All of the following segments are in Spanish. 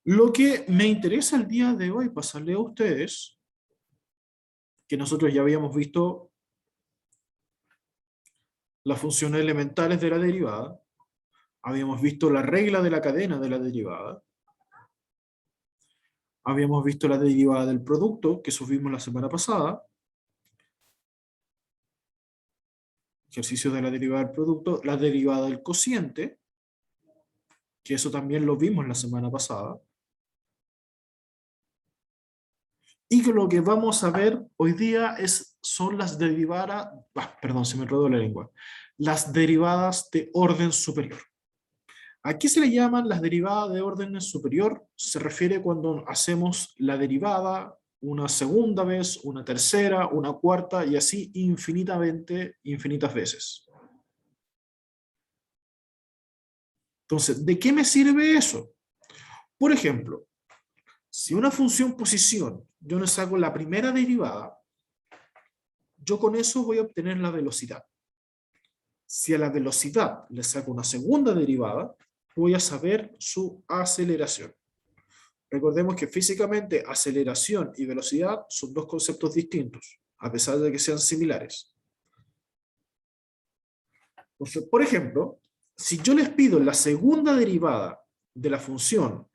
Lo que me interesa el día de hoy pasarle a ustedes, que nosotros ya habíamos visto las funciones elementales de la derivada, habíamos visto la regla de la cadena de la derivada, habíamos visto la derivada del producto, que subimos la semana pasada, ejercicio de la derivada del producto, la derivada del cociente, que eso también lo vimos la semana pasada, y que lo que vamos a ver hoy día son las derivadas, perdón, se me enredó la lengua, las derivadas de orden superior. ¿A qué se le llaman las derivadas de orden superior? Se refiere cuando hacemos la derivada una segunda vez, una tercera, una cuarta y así infinitamente, infinitas veces. Entonces, ¿de qué me sirve eso? Por ejemplo, si una función posición yo le saco la primera derivada, yo con eso voy a obtener la velocidad. Si a la velocidad le saco una segunda derivada, voy a saber su aceleración. Recordemos que físicamente aceleración y velocidad son dos conceptos distintos, a pesar de que sean similares. Entonces, por ejemplo, si yo les pido la segunda derivada de la función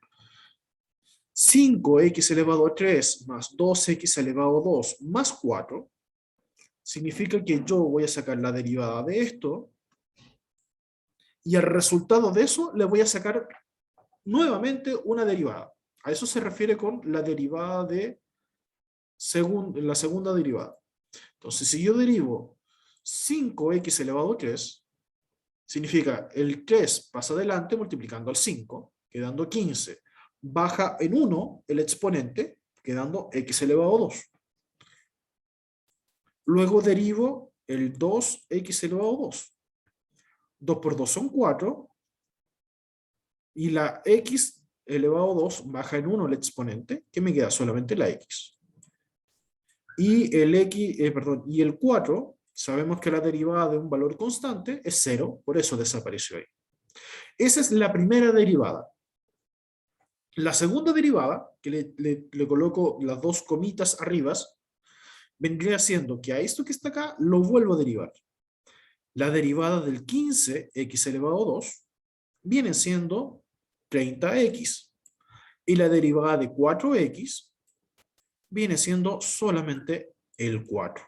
5x elevado a 3 más 2x elevado a 2 más 4, significa que yo voy a sacar la derivada de esto y al resultado de eso le voy a sacar nuevamente una derivada. A eso se refiere con la derivada de la segunda derivada. Entonces, si yo derivo 5x elevado a 3, significa el 3 pasa adelante multiplicando al 5, quedando 15. Baja en 1 el exponente, quedando x elevado a 2. Luego derivo el 2x elevado a 2. 2 por 2 son 4. Y la x elevado a 2 baja en 1 el exponente, que me queda solamente la x. Y el 4, sabemos que la derivada de un valor constante es 0, por eso desapareció ahí. Esa es la primera derivada. La segunda derivada, que le coloco las dos comitas arriba, vendría siendo que a esto que está acá lo vuelvo a derivar. La derivada del 15x elevado a 2 viene siendo 30x. Y la derivada de 4x viene siendo solamente el 4.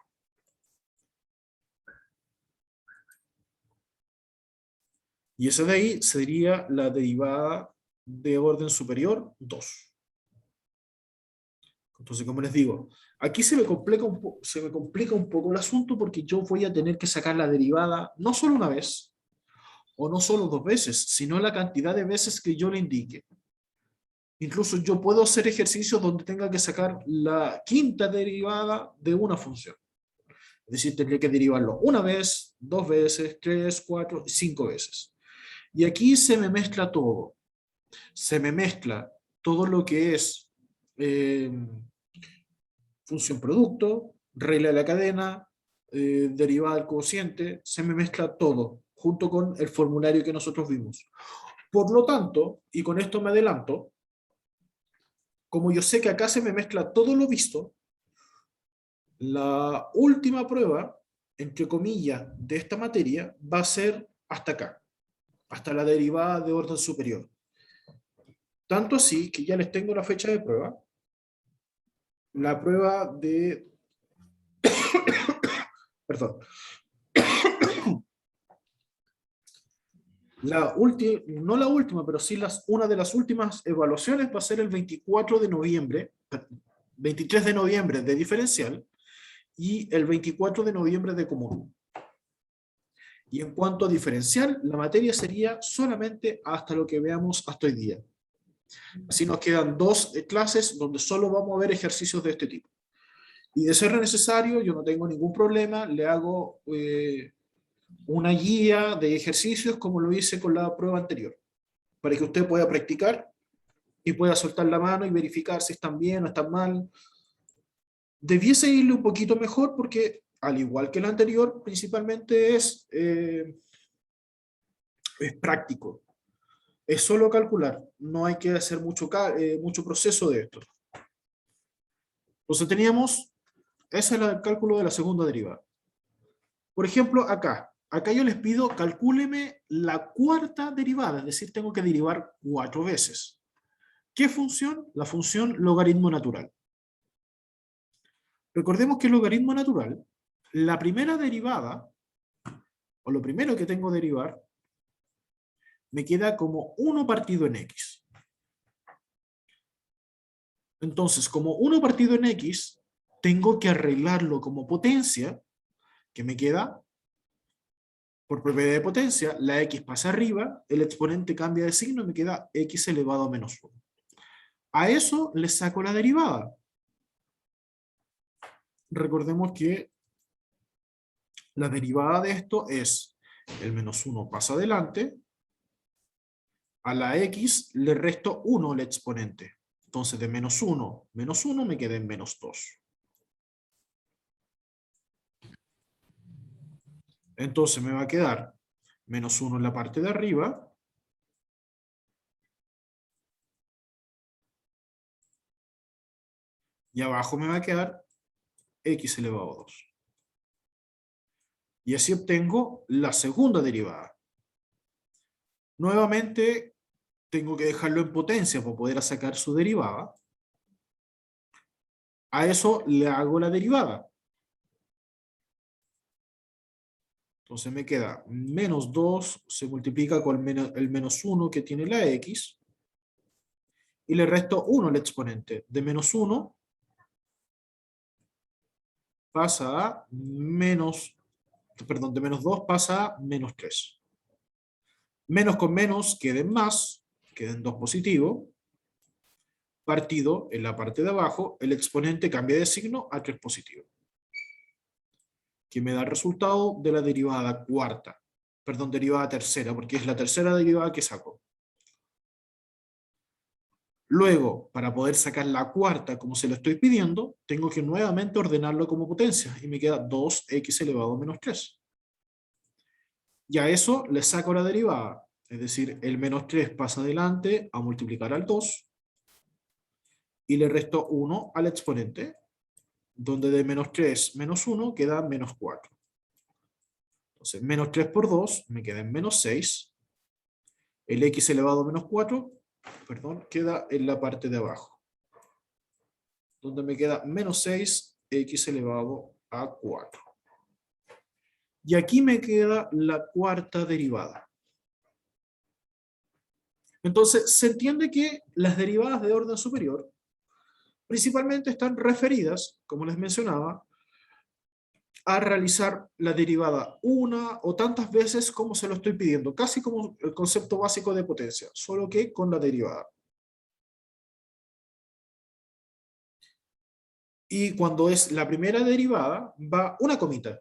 Y esa de ahí sería la derivada de orden superior 2. Entonces, como les digo, aquí se me complica un poco el asunto porque yo voy a tener que sacar la derivada no solo una vez o no solo dos veces, sino la cantidad de veces que yo le indique. Incluso yo puedo hacer ejercicios donde tenga que sacar la quinta derivada de una función. Es decir, tendría que derivarlo una vez, dos veces, tres, cuatro, cinco veces. Y aquí se me mezcla todo. Se me mezcla todo lo que es función producto, regla de la cadena, derivada del cociente, se me mezcla todo, junto con el formulario que nosotros vimos. Por lo tanto, y con esto me adelanto, como yo sé que acá se me mezcla todo lo visto, la última prueba, entre comillas, de esta materia va a ser hasta acá, hasta la derivada de orden superior. Tanto así que ya les tengo la fecha de prueba. La prueba de... Perdón. No la última, pero sí una de las últimas evaluaciones va a ser el 24 de noviembre, 23 de noviembre de diferencial y el 24 de noviembre de común. Y en cuanto a diferencial, la materia sería solamente hasta lo que veamos hasta hoy día. Así nos quedan dos clases donde solo vamos a ver ejercicios de este tipo. Y de ser necesario, yo no tengo ningún problema, le hago una guía de ejercicios como lo hice con la prueba anterior, para que usted pueda practicar y pueda soltar la mano y verificar si están bien o están mal. Debiese irle un poquito mejor porque, al igual que la anterior, principalmente es práctico. Es solo calcular, no hay que hacer mucho proceso de esto. Entonces teníamos, ese es el cálculo de la segunda derivada. Por ejemplo, acá yo les pido, calcúleme la cuarta derivada, es decir, tengo que derivar 4 veces. ¿Qué función? La función logaritmo natural. Recordemos que el logaritmo natural, la primera derivada, o lo primero que tengo que derivar, me queda como 1 partido en x. Entonces, como 1 partido en x, tengo que arreglarlo como potencia, que me queda, por propiedad de potencia, la x pasa arriba, el exponente cambia de signo y me queda x elevado a menos 1. A eso le saco la derivada. Recordemos que la derivada de esto es el menos 1 pasa adelante, a la x le resto 1 el exponente. Entonces de menos 1 me queda en menos 2. Entonces me va a quedar menos 1 en la parte de arriba, y abajo me va a quedar x elevado a 2. Y así obtengo la segunda derivada. Nuevamente tengo que dejarlo en potencia para poder sacar su derivada. A eso le hago la derivada. Entonces me queda menos 2 se multiplica con el menos 1 que tiene la x, y le resto 1 al exponente. De menos 1 pasa a menos, perdón, de menos 2 pasa a menos 3. Menos con menos queden más, queden 2 positivo, partido en la parte de abajo, el exponente cambia de signo a 3 positivo, que me da el resultado de la derivada cuarta, perdón, derivada tercera, porque es la tercera derivada que saco. Luego, para poder sacar la cuarta como se lo estoy pidiendo, tengo que nuevamente ordenarlo como potencia, y me queda 2x elevado a menos 3. Y a eso le saco la derivada, es decir, el menos 3 pasa adelante a multiplicar al 2, y le resto 1 al exponente, donde de menos 3 menos 1 queda menos 4. Entonces, menos 3 por 2 me queda en menos 6. El x elevado a menos 4, perdón, queda en la parte de abajo, donde me queda menos 6x elevado a 4. Y aquí me queda la cuarta derivada. Entonces, se entiende que las derivadas de orden superior principalmente están referidas, como les mencionaba, a realizar la derivada una o tantas veces como se lo estoy pidiendo, casi como el concepto básico de potencia, solo que con la derivada. Y cuando es la primera derivada, va una comita.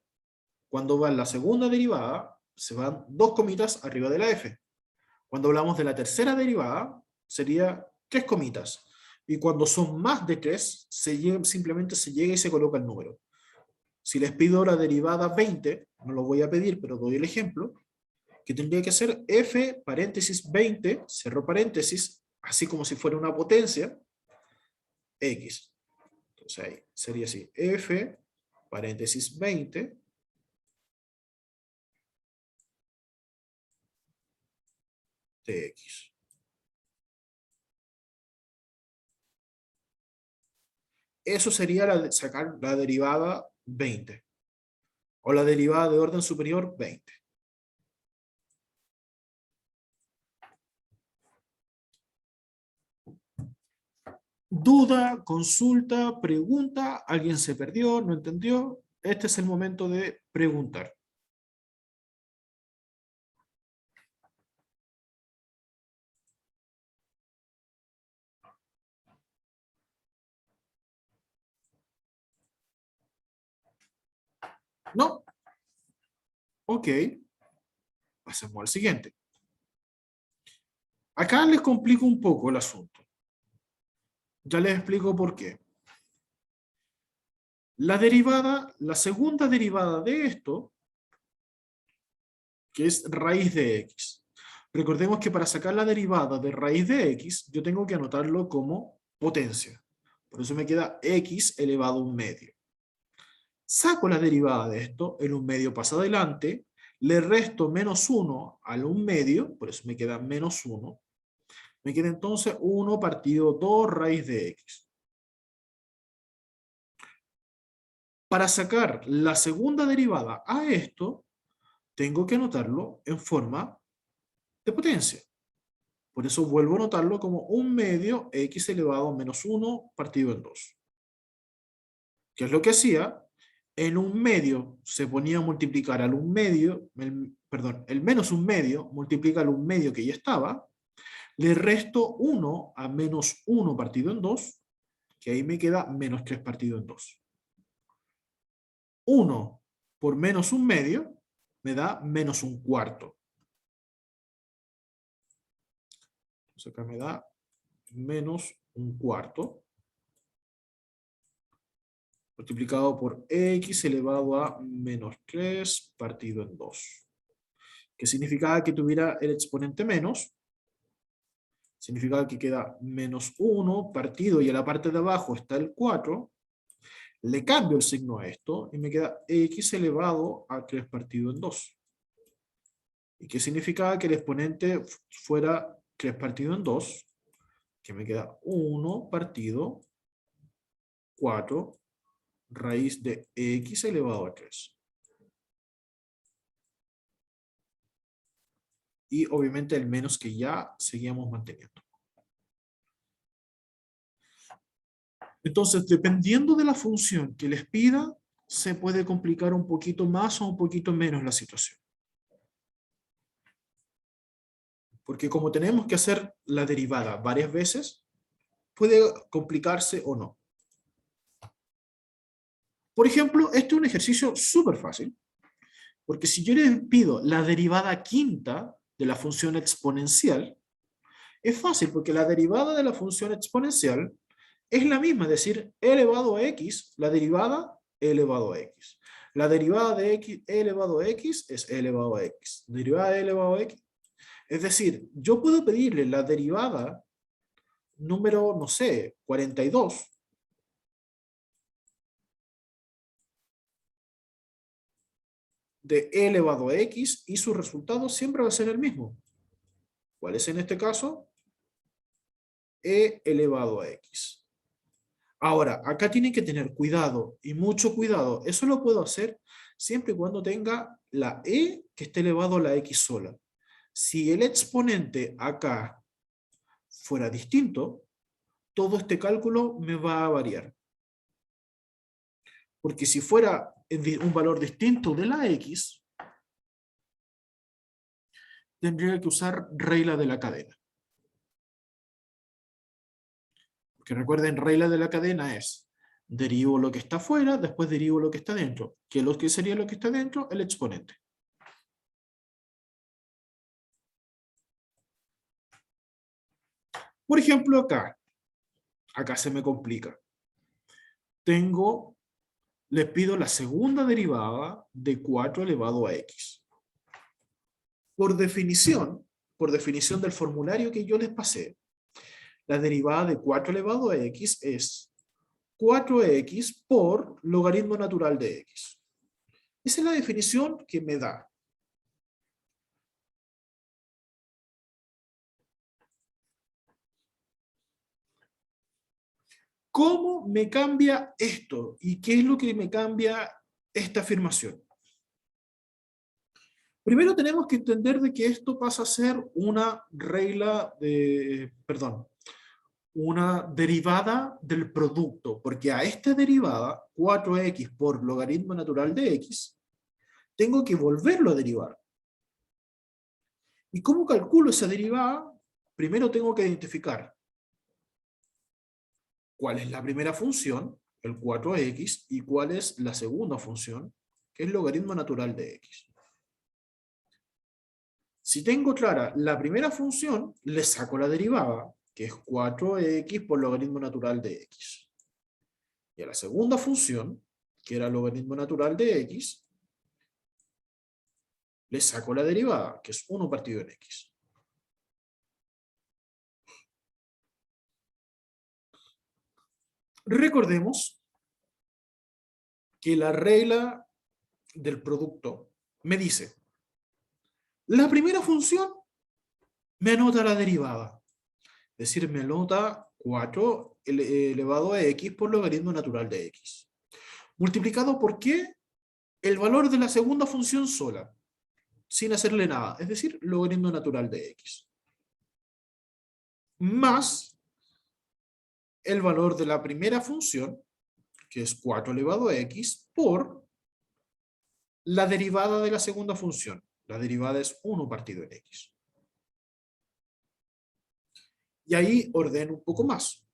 Cuando va la segunda derivada, se van 2 comitas arriba de la f. Cuando hablamos de la tercera derivada, sería 3 comitas. Y cuando son más de 3, simplemente se llega y se coloca el número. Si les pido la derivada 20, no lo voy a pedir, pero doy el ejemplo, que tendría que ser f paréntesis 20, cerro paréntesis, así como si fuera una potencia, x. Entonces ahí sería así, f paréntesis 20 de x. Eso sería sacar la derivada 20, o la derivada de orden superior 20. Duda, consulta, pregunta, alguien se perdió, no entendió. Este es el momento de preguntar. ¿No? Ok. Pasemos al siguiente. Acá les complico un poco el asunto. Ya les explico por qué. La derivada, la segunda derivada de esto, que es raíz de x. Recordemos que para sacar la derivada de raíz de x, yo tengo que anotarlo como potencia. Por eso me queda x elevado a un medio. Saco la derivada de esto, el 1/2 pasa adelante, le resto menos 1 al 1/2, por eso me queda menos 1. Me queda entonces 1 partido 2 raíz de x. Para sacar la segunda derivada a esto, tengo que anotarlo en forma de potencia. Por eso vuelvo a anotarlo como 1/2 x elevado a menos 1 partido en 2. ¿Qué es lo que hacía? En 1/2 se ponía a multiplicar al 1/2, perdón, el menos 1/2 multiplica al 1/2 que ya estaba, le resto 1 a menos 1 partido en 2, que ahí me queda menos 3 partido en 2. 1 por menos 1/2 me da menos 1/4. Entonces acá me da menos 1/4 multiplicado por x elevado a menos 3 partido en 2. Que significaba que tuviera el exponente menos. Significaba que queda menos 1 partido y a la parte de abajo está el 4. Le cambio el signo a esto y me queda x elevado a 3 partido en 2. ¿Y qué significaba? Que el exponente fuera 3 partido en 2, que me queda 1 partido 4 raíz de x elevado a 3. Y obviamente el menos que ya seguíamos manteniendo. Entonces, dependiendo de la función que les pida, se puede complicar un poquito más o un poquito menos la situación. Porque como tenemos que hacer la derivada varias veces, puede complicarse o no. Por ejemplo, este es un ejercicio súper fácil, porque si yo les pido la derivada quinta de la función exponencial, es fácil porque la derivada de la función exponencial es la misma, es decir, e elevado a x, la derivada e elevado a x. La derivada de x e elevado a x es e elevado a x. Derivada de e elevado a x. Es decir, yo puedo pedirle la derivada número, no sé, 42, de e elevado a x y su resultado siempre va a ser el mismo. ¿Cuál es en este caso? E elevado a x. Ahora, acá tienen que tener cuidado y mucho cuidado. Eso lo puedo hacer siempre y cuando tenga la e que esté elevado a la x sola. Si el exponente acá fuera distinto, todo este cálculo me va a variar. Porque si fuera un valor distinto de la x, tendría que usar regla de la cadena. Porque recuerden, regla de la cadena es derivo lo que está afuera, después derivo lo que está dentro. ¿Qué sería lo que está dentro? El exponente. Por ejemplo, acá se me complica. Les pido la segunda derivada de 4 elevado a x. Por definición del formulario que yo les pasé, la derivada de 4 elevado a x es 4x por logaritmo natural de x. Esa es la definición que me da. ¿Cómo me cambia esto? ¿Y qué es lo que me cambia esta afirmación? Primero tenemos que entender de que esto pasa a ser una una derivada del producto, porque a esta derivada, 4x por logaritmo natural de x, tengo que volverlo a derivar. ¿Y cómo calculo esa derivada? Primero tengo que identificar cuál es la primera función, el 4x, y cuál es la segunda función, que es logaritmo natural de x. Si tengo clara la primera función, le saco la derivada, que es 4x por logaritmo natural de x. Y a la segunda función, que era logaritmo natural de x, le saco la derivada, que es 1 partido en x. Recordemos que la regla del producto me dice, la primera función me anota la derivada, es decir, me anota 4 elevado a x por logaritmo natural de x. Multiplicado por qué? El valor de la segunda función sola, sin hacerle nada, es decir, logaritmo natural de x. Más el valor de la primera función, que es 4 elevado a x, por la derivada de la segunda función. La derivada es 1 partido en x. Y ahí ordeno un poco más.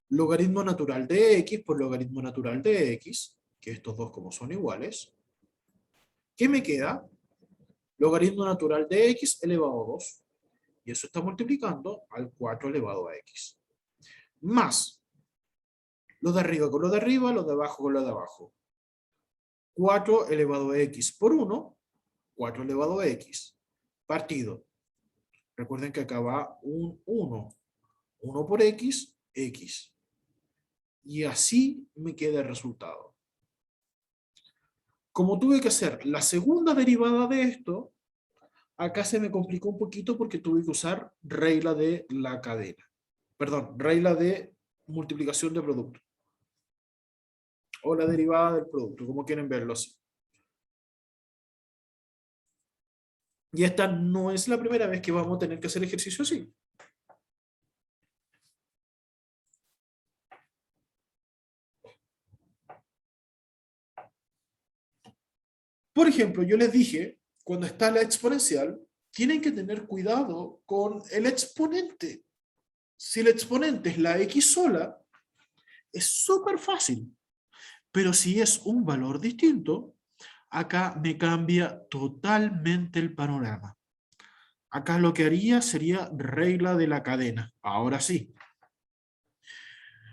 Logaritmo natural de x por logaritmo natural de x, que estos dos como son iguales. ¿Qué me queda? Logaritmo natural de x elevado a 2. Y eso está multiplicando al 4 elevado a x. Más lo de arriba con lo de arriba, lo de abajo con lo de abajo. 4 elevado a x por 1, 4 elevado a x, partido. Recuerden que acá va un 1. 1 por x, x. Y así me queda el resultado. Como tuve que hacer la segunda derivada de esto, acá se me complicó un poquito porque tuve que usar regla de la cadena. Perdón, regla de multiplicación de producto. O la derivada del producto, como quieren verlo así. Y esta no es la primera vez que vamos a tener que hacer ejercicio así. Por ejemplo, yo les dije, cuando está la exponencial, tienen que tener cuidado con el exponente. Si el exponente es la x sola, es súper fácil. Pero si es un valor distinto, acá me cambia totalmente el panorama. Acá lo que haría sería regla de la cadena. Ahora sí.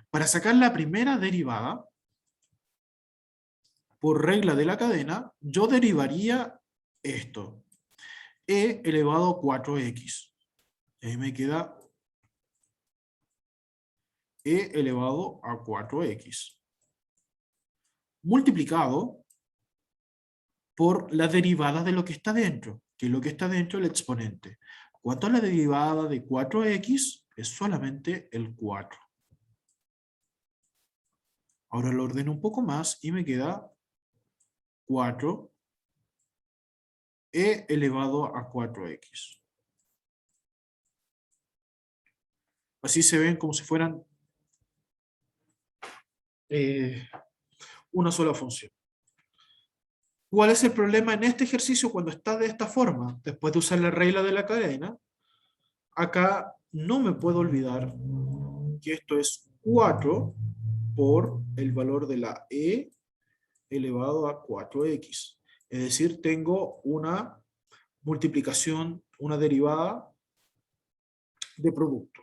Para sacar la primera derivada, por regla de la cadena, yo derivaría esto. E elevado a 4x. Ahí me queda e elevado a 4x. Multiplicado por la derivada de lo que está dentro, que es lo que está dentro del exponente. ¿Cuánto es la derivada de 4x? Es solamente el 4. Ahora lo ordeno un poco más y me queda 4 e elevado a 4x. Así se ven como si fueran una sola función. ¿Cuál es el problema en este ejercicio cuando está de esta forma? Después de usar la regla de la cadena, acá no me puedo olvidar que esto es 4 por el valor de la e elevado a 4x. Es decir, tengo una multiplicación, una derivada de producto.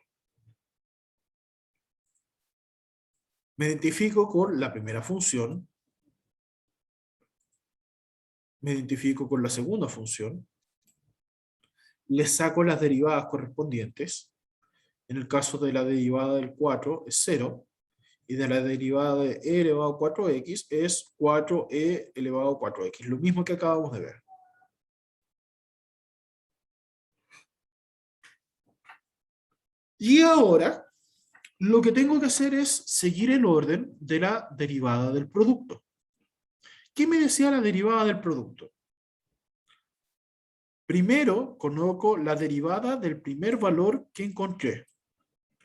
Me identifico con la primera función, me identifico con la segunda función, le saco las derivadas correspondientes. En el caso de la derivada del 4 es 0, y de la derivada de e elevado a 4x es 4e elevado a 4x, lo mismo que acabamos de ver. Y ahora, lo que tengo que hacer es seguir el orden de la derivada del producto. ¿Qué me decía la derivada del producto? Primero, conozco la derivada del primer valor que encontré.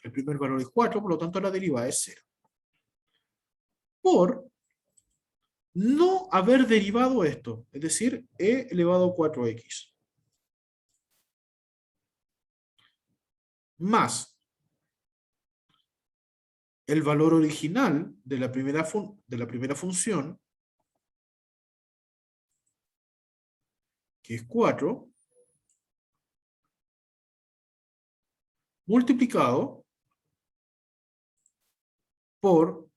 El primer valor es 4, por lo tanto la derivada es 0. Por no haber derivado esto, es decir, e elevado a 4x. Más el valor original de la primera función, que es 4, multiplicado por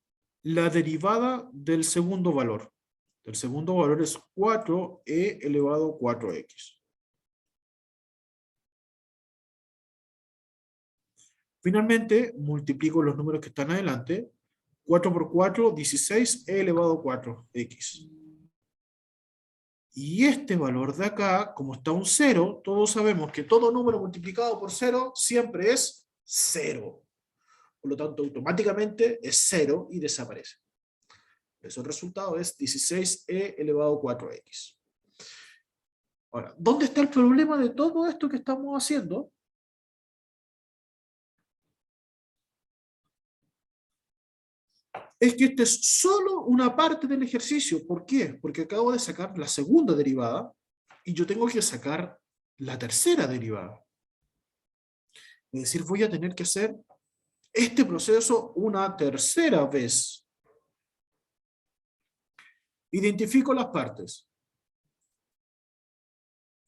la derivada del segundo valor. El segundo valor es 4e elevado a 4x. Finalmente, multiplico los números que están adelante. 4 por 4, 16, e elevado a 4x. Y este valor de acá, como está un 0, todos sabemos que todo número multiplicado por 0 siempre es 0. Por lo tanto, automáticamente es 0 y desaparece. Eso el resultado es 16e elevado a 4x. Ahora, ¿dónde está el problema de todo esto que estamos haciendo? Es que esta es solo una parte del ejercicio. ¿Por qué? Porque acabo de sacar la segunda derivada y yo tengo que sacar la tercera derivada. Es decir, voy a tener que hacer este proceso una tercera vez. Identifico las partes.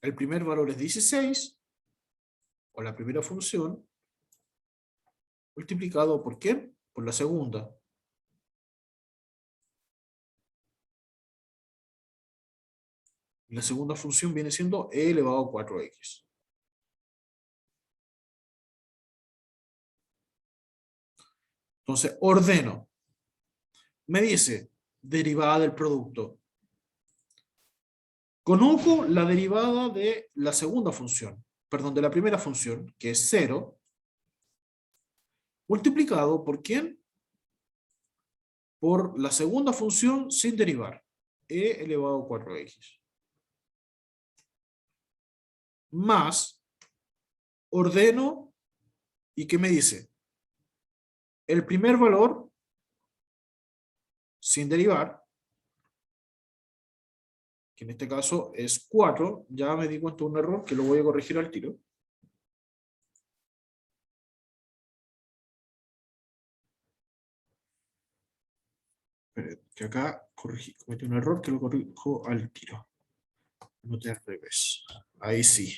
El primer valor es 16, o la primera función, multiplicado ¿por qué? Por la segunda. La segunda función viene siendo e elevado a 4x. Entonces, ordeno. Me dice, derivada del producto. Conozco la derivada de la segunda función, perdón, de la primera función, que es 0, multiplicado ¿por quién? Por la segunda función sin derivar, e elevado a 4x. Más, ordeno, ¿y qué me dice? El primer valor, sin derivar, que en este caso es 4, ya me di cuenta de un error que lo voy a corregir al tiro. Que acá cometí un error que lo corrijo al tiro. No te al revés. Ahí sí.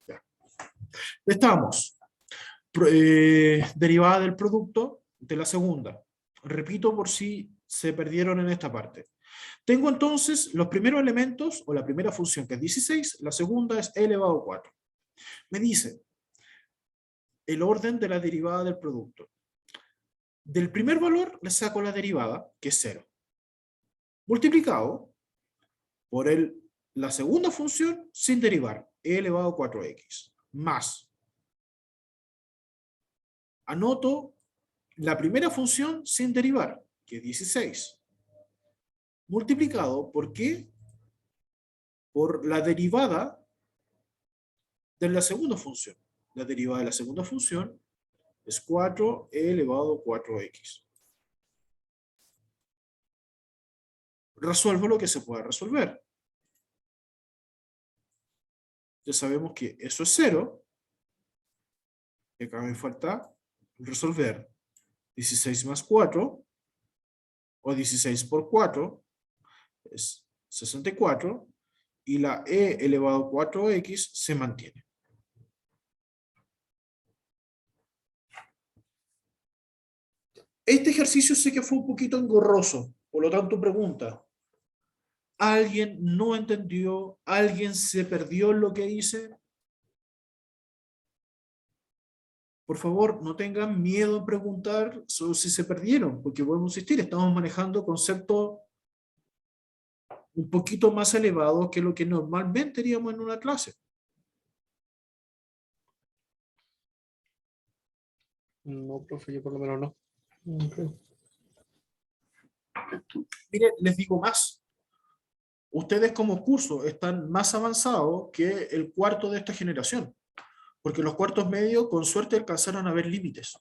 Ya. Estamos. Derivada del producto de la segunda. Repito por si se perdieron en esta parte. Tengo entonces los primeros elementos, o la primera función que es 16, la segunda es e elevado a 4. Me dice el orden de la derivada del producto. Del primer valor le saco la derivada, que es 0. Multiplicado por la segunda función sin derivar, e elevado a 4x. Más. Anoto la primera función sin derivar, que es 16. Multiplicado, ¿por qué? Por la derivada de la segunda función. La derivada de la segunda función es 4e elevado a 4x. Resuelvo lo que se pueda resolver. Ya sabemos que eso es 0. Y acá me falta resolver 16 más 4, o 16 por 4, es 64, y la e elevado a 4x se mantiene. Este ejercicio sé que fue un poquito engorroso, por lo tanto pregunta, ¿alguien no entendió? ¿Alguien se perdió en lo que hice? Por favor, no tengan miedo en preguntar solo si se perdieron, porque vuelvo a insistir, estamos manejando conceptos un poquito más elevados que lo que normalmente haríamos en una clase. No, profe, yo por lo menos no. Okay. Mire, les digo más. Ustedes como curso están más avanzados que el cuarto de esta generación, porque los cuartos medios con suerte alcanzaron a ver límites.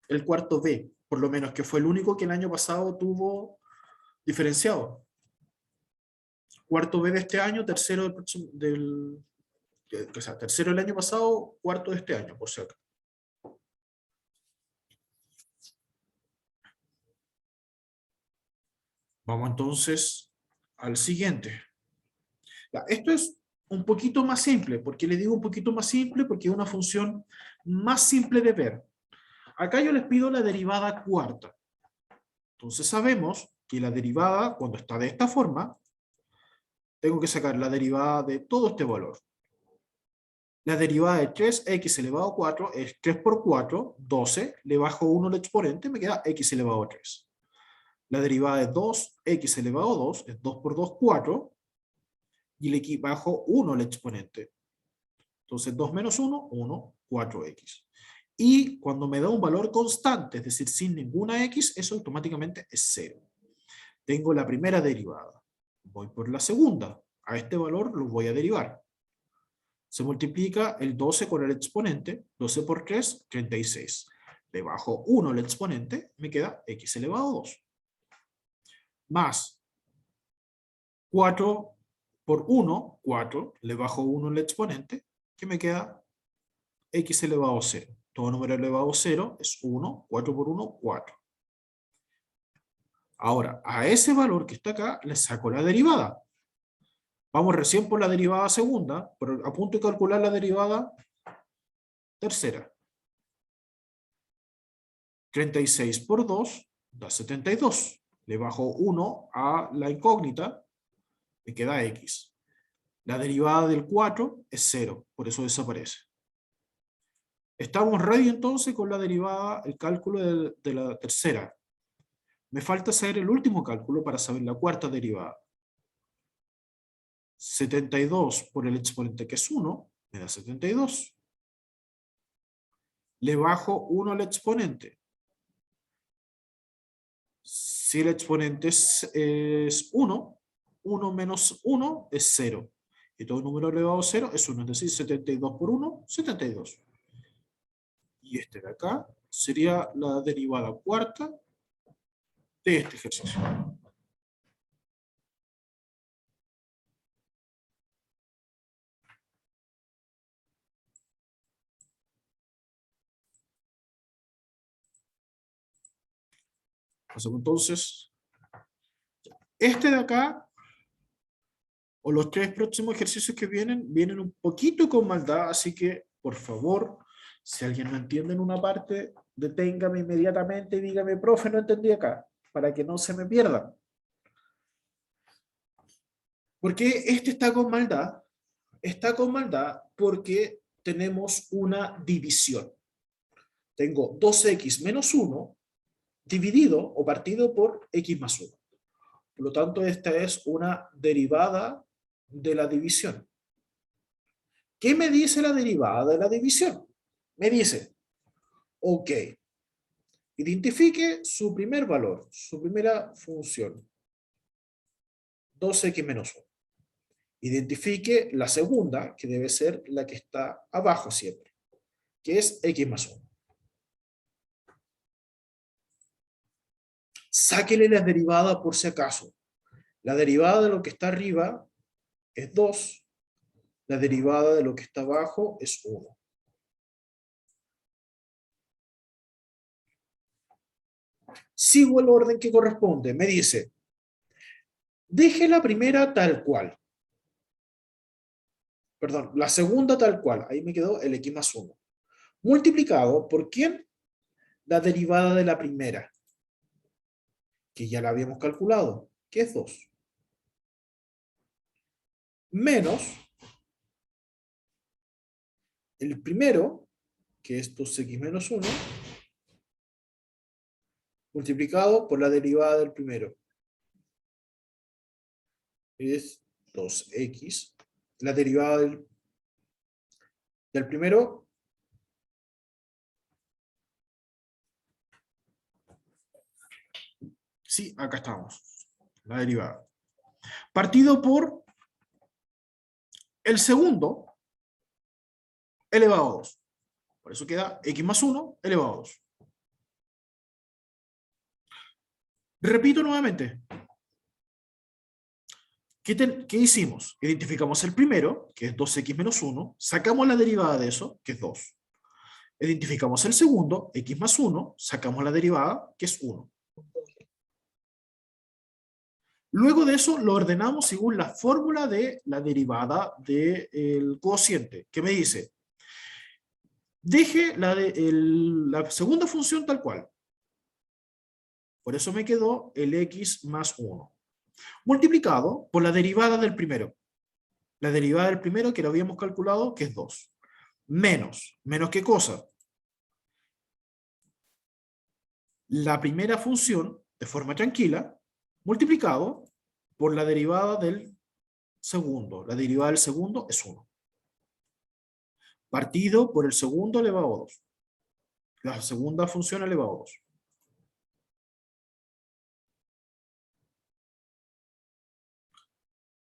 El cuarto B, por lo menos, que fue el único que el año pasado tuvo diferenciado. Cuarto B de este año, tercero del próximo, o sea, tercero del año pasado, cuarto de este año, por si acaso. Vamos entonces al siguiente. Ya, esto es un poquito más simple. ¿Por qué le digo un poquito más simple? Porque es una función más simple de ver. Acá yo les pido la derivada cuarta. Entonces sabemos que la derivada, cuando está de esta forma, tengo que sacar la derivada de todo este valor. La derivada de 3x elevado a 4 es 3 por 4, 12. Le bajo 1 el exponente, me queda x elevado a 3. La derivada de 2x elevado a 2 es 2 por 2, 4. Y le bajo 1 el exponente. Entonces 2 menos 1, 1, 4x. Y cuando me da un valor constante, es decir, sin ninguna x, eso automáticamente es 0. Tengo la primera derivada. Voy por la segunda. A este valor lo voy a derivar. Se multiplica el 12 con el exponente. 12 por 3, 36. Le bajo 1 el exponente, me queda x elevado a 2. Más 4 por 1, 4. Le bajo 1 el exponente, que me queda x elevado a 0. Todo número elevado a 0 es 1. 4 por 1, 4. Ahora, a ese valor que está acá, le saco la derivada. Vamos recién por la derivada segunda, pero a punto de calcular la derivada tercera. 36 por 2 da 72. Le bajo 1 a la incógnita, me queda x. La derivada del 4 es 0, por eso desaparece. Estamos ready entonces con la derivada, el cálculo de la tercera. Me falta hacer el último cálculo para saber la cuarta derivada. 72 por el exponente que es 1, me da 72. Le bajo 1 al exponente. Si el exponente es 1, 1 menos 1 es 0. Y todo número elevado a 0 es 1, es decir, 72 por 1, 72. Y este de acá sería la derivada cuarta de este ejercicio. Entonces, este de acá, o los 3 próximos ejercicios que vienen un poquito con maldad, así que, por favor, si alguien no entiende en una parte, deténgame inmediatamente y dígame, profe, no entendí acá, para que no se me pierda. Porque este está con maldad. Está con maldad porque tenemos una división. Tengo 2x menos 1 dividido o partido por x más 1. Por lo tanto, esta es una derivada de la división. ¿Qué me dice la derivada de la división? Me dice, ok, identifique su primer valor, su primera función, 2x menos 1. Identifique la segunda, que debe ser la que está abajo siempre, que es x más 1. Sáquele la derivada por si acaso. La derivada de lo que está arriba es 2. La derivada de lo que está abajo es 1. Sigo el orden que corresponde. Me dice, deje la primera tal cual. Perdón, la segunda tal cual. Ahí me quedó el x más 1. Multiplicado por ¿quién? La derivada de la primera, que ya la habíamos calculado, que es 2. Menos el primero, que es 2x menos 1, multiplicado por la derivada del primero. Es 2x. La derivada del primero sí, acá estamos. La derivada. Partido por el segundo elevado a 2. Por eso queda x más 1 elevado a 2. Repito nuevamente. ¿Qué hicimos? Identificamos el primero, que es 2x menos 1. Sacamos la derivada de eso, que es 2. Identificamos el segundo, x más 1. Sacamos la derivada, que es 1. Luego de eso lo ordenamos según la fórmula de la derivada del cociente, que me dice, deje la segunda función tal cual. Por eso me quedó el x más 1. Multiplicado por la derivada del primero. La derivada del primero que lo habíamos calculado, que es 2. Menos. ¿Menos qué cosa? La primera función, de forma tranquila, multiplicado por la derivada del segundo. La derivada del segundo es 1. Partido por el segundo elevado a 2. La segunda función elevado a 2.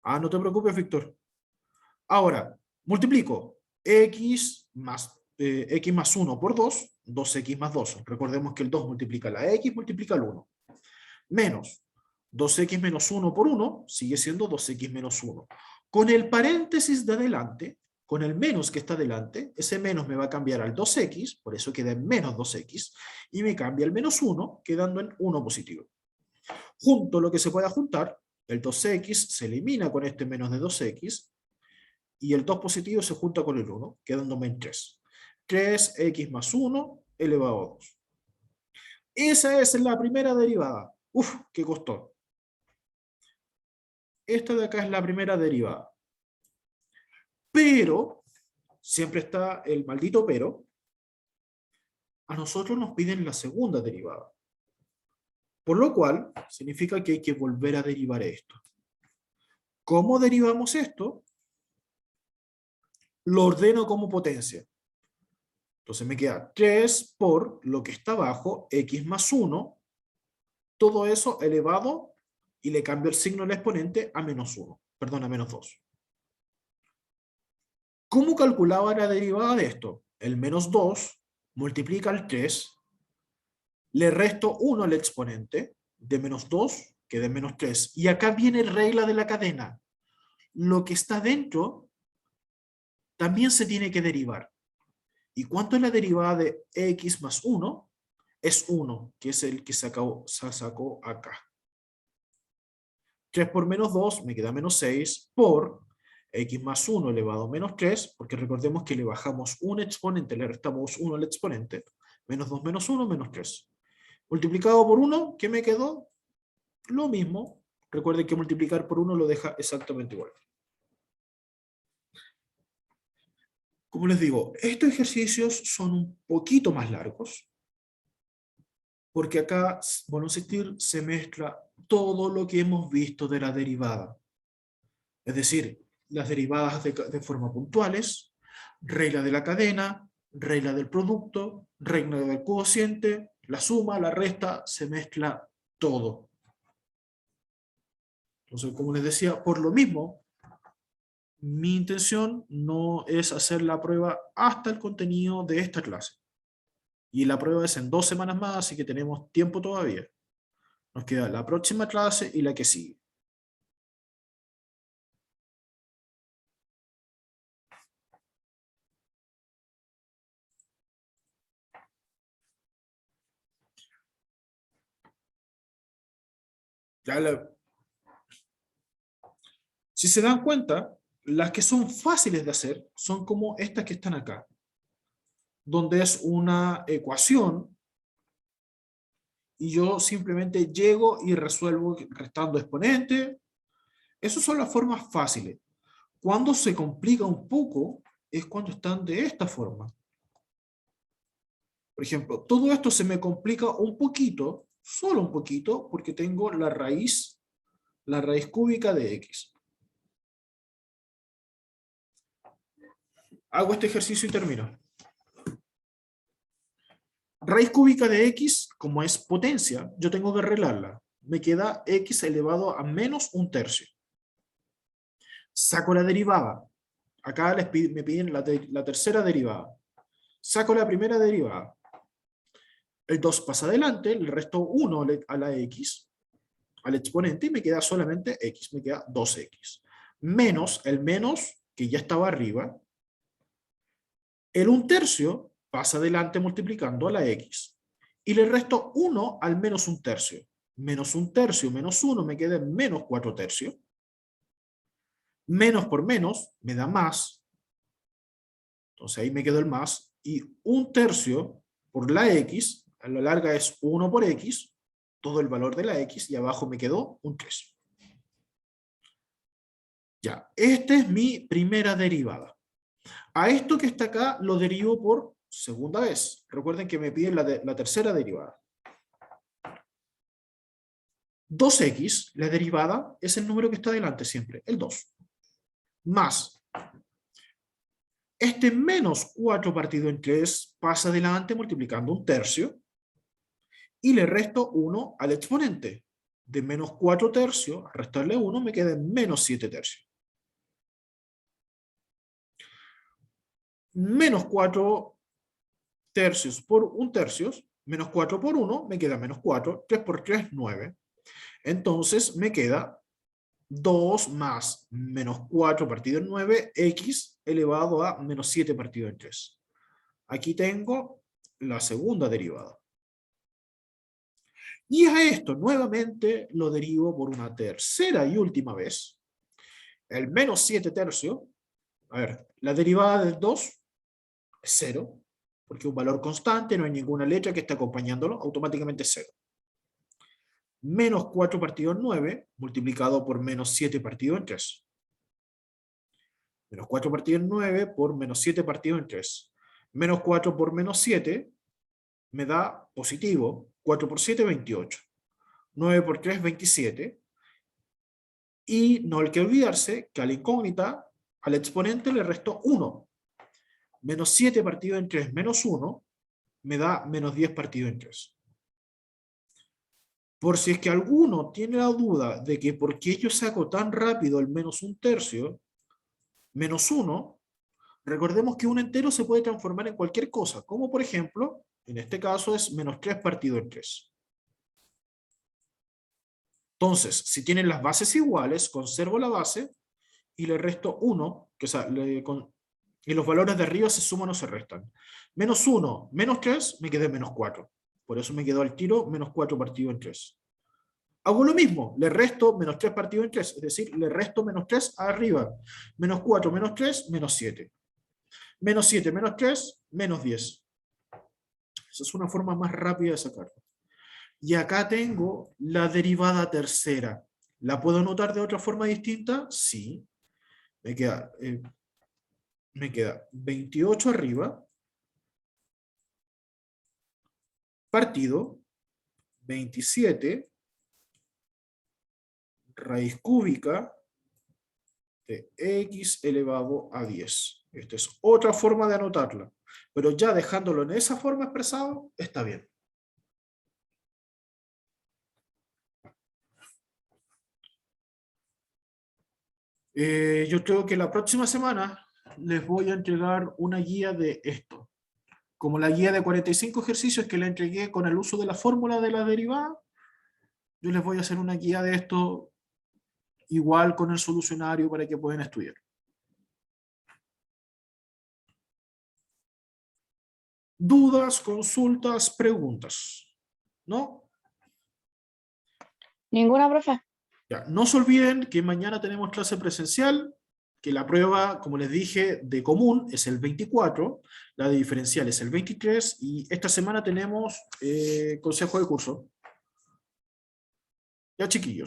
Ah, no te preocupes, Víctor. Ahora, multiplico x más 1 por 2, 2x más 2. Recordemos que el 2 multiplica la x, multiplica el 1. Menos 2x menos 1 por 1, sigue siendo 2x menos 1. Con el paréntesis de adelante, con el menos que está adelante, ese menos me va a cambiar al 2x, por eso queda en menos 2x, y me cambia el menos 1, quedando en 1 positivo. Junto lo que se pueda juntar, el 2x se elimina con este menos de 2x, y el 2 positivo se junta con el 1, quedándome en 3. 3x más 1 elevado a 2. Esa es la primera derivada. Uf, qué costó. Esta de acá es la primera derivada. Pero, siempre está el maldito pero, a nosotros nos piden la segunda derivada. Por lo cual, significa que hay que volver a derivar esto. ¿Cómo derivamos esto? Lo ordeno como potencia. Entonces me queda 3 por lo que está abajo, x más 1, todo eso elevado, y le cambio el signo del exponente a menos 1, perdón, a menos 2. ¿Cómo calculaba la derivada de esto? El menos 2 multiplica el 3, le resto 1 al exponente, de menos 2 queda menos 3. Y acá viene regla de la cadena. Lo que está dentro también se tiene que derivar. ¿Y cuánto es la derivada de x más 1? Es 1, que es el que se sacó acá. 3 por menos 2 me queda menos 6 por x más 1 elevado a menos 3, porque recordemos que le bajamos un exponente, le restamos 1 al exponente, menos 2 menos 1, menos 3. Multiplicado por 1, ¿qué me quedó? Lo mismo. Recuerden que multiplicar por 1 lo deja exactamente igual. Como les digo, estos ejercicios son un poquito más largos, porque acá, bueno, se mezcla todo lo que hemos visto de la derivada. Es decir, las derivadas de forma puntuales, regla de la cadena, regla del producto, regla del cociente, la suma, la resta, se mezcla todo. Entonces, como les decía, por lo mismo, mi intención no es hacer la prueba hasta el contenido de esta clase. Y la prueba es en 2 semanas más, así que tenemos tiempo todavía. Nos queda la próxima clase y la que sigue. Ya Si se dan cuenta, las que son fáciles de hacer son como estas que están acá, donde es una ecuación y yo simplemente llego y resuelvo restando exponente. Esas son las formas fáciles. Cuando se complica un poco es cuando están de esta forma. Por ejemplo, todo esto se me complica un poquito, solo un poquito, porque tengo la raíz cúbica de x. Hago este ejercicio y termino. Raíz cúbica de x, como es potencia, yo tengo que arreglarla. Me queda x elevado a menos un tercio. Saco la derivada. Acá me piden la tercera derivada. Saco la primera derivada. El 2 pasa adelante, le resto 1 a la x, al exponente, y me queda solamente x, me queda 2x. Menos el menos, que ya estaba arriba. El 1/3 pasa adelante multiplicando a la x. Y le resto 1 al menos 1/3. Menos 1/3 menos 1 me queda en menos 4/3. Menos por menos me da más. Entonces ahí me quedó el más. Y 1/3 por la x, a la larga es 1 por x, todo el valor de la x, y abajo me quedó 1/3. Ya, esta es mi primera derivada. A esto que está acá lo derivo por segunda vez. Recuerden que me piden la tercera derivada. 2x, la derivada, es el número que está delante siempre, el 2. Más. Este menos 4 partido en 3 pasa adelante multiplicando un tercio. Y le resto 1 al exponente. De menos 4 tercios, restarle 1, me queda en menos 7 tercios. Menos 4 tercios por 1 tercio, menos 4 por 1, me queda menos 4. 3 por 3, 9. Entonces me queda 2 más menos 4 partido en 9, x elevado a menos 7 partido en 3. Aquí tengo la segunda derivada. Y a esto nuevamente lo derivo por una tercera y última vez. El menos 7 tercios, a ver, la derivada del 2 es 0, porque es un valor constante, no hay ninguna letra que esté acompañándolo, automáticamente es 0. Menos 4 partido en 9, multiplicado por menos 7 partido en 3. Menos 4 partido en 9 por menos 7 partido en 3. Menos 4 por menos 7 me da positivo. 4 por 7, 28. 9 por 3, 27. Y no hay que olvidarse que a la incógnita, al exponente le resto 1. Menos 7 partido en 3 menos 1 me da menos 10 partido en 3. Por si es que alguno tiene la duda de que por qué yo saco tan rápido el menos 1 tercio, menos 1, recordemos que un entero se puede transformar en cualquier cosa, como por ejemplo, en este caso es menos 3 partido en 3. Entonces, si tienen las bases iguales, conservo la base y le resto 1, que, o sea, y los valores de arriba se suman o se restan. Menos 1, menos 3, me quedé menos 4. Por eso me quedó al tiro menos 4 partido en 3. Hago lo mismo, le resto menos 3 partido en 3, es decir, le resto menos 3 arriba. Menos 4, menos 3, menos 7. Menos 7, menos 3, menos 10. Esa es una forma más rápida de sacarlo. Y acá tengo la derivada tercera. ¿La puedo anotar de otra forma distinta? Sí. Me queda 28 arriba, partido 27 raíz cúbica de x elevado a 10. Esta es otra forma de anotarla, pero ya dejándolo en esa forma expresado, está bien. Yo creo que la próxima semana les voy a entregar una guía de esto. Como la guía de 45 ejercicios que la entregué con el uso de la fórmula de la derivada, yo les voy a hacer una guía de esto igual con el solucionario para que puedan estudiar. Dudas, consultas, preguntas, ¿no? Ninguna, profe. Ya, no se olviden que mañana tenemos clase presencial, que la prueba, como les dije, de común es el 24, la de diferencial es el 23, y esta semana tenemos consejo de curso. Ya, chiquillos.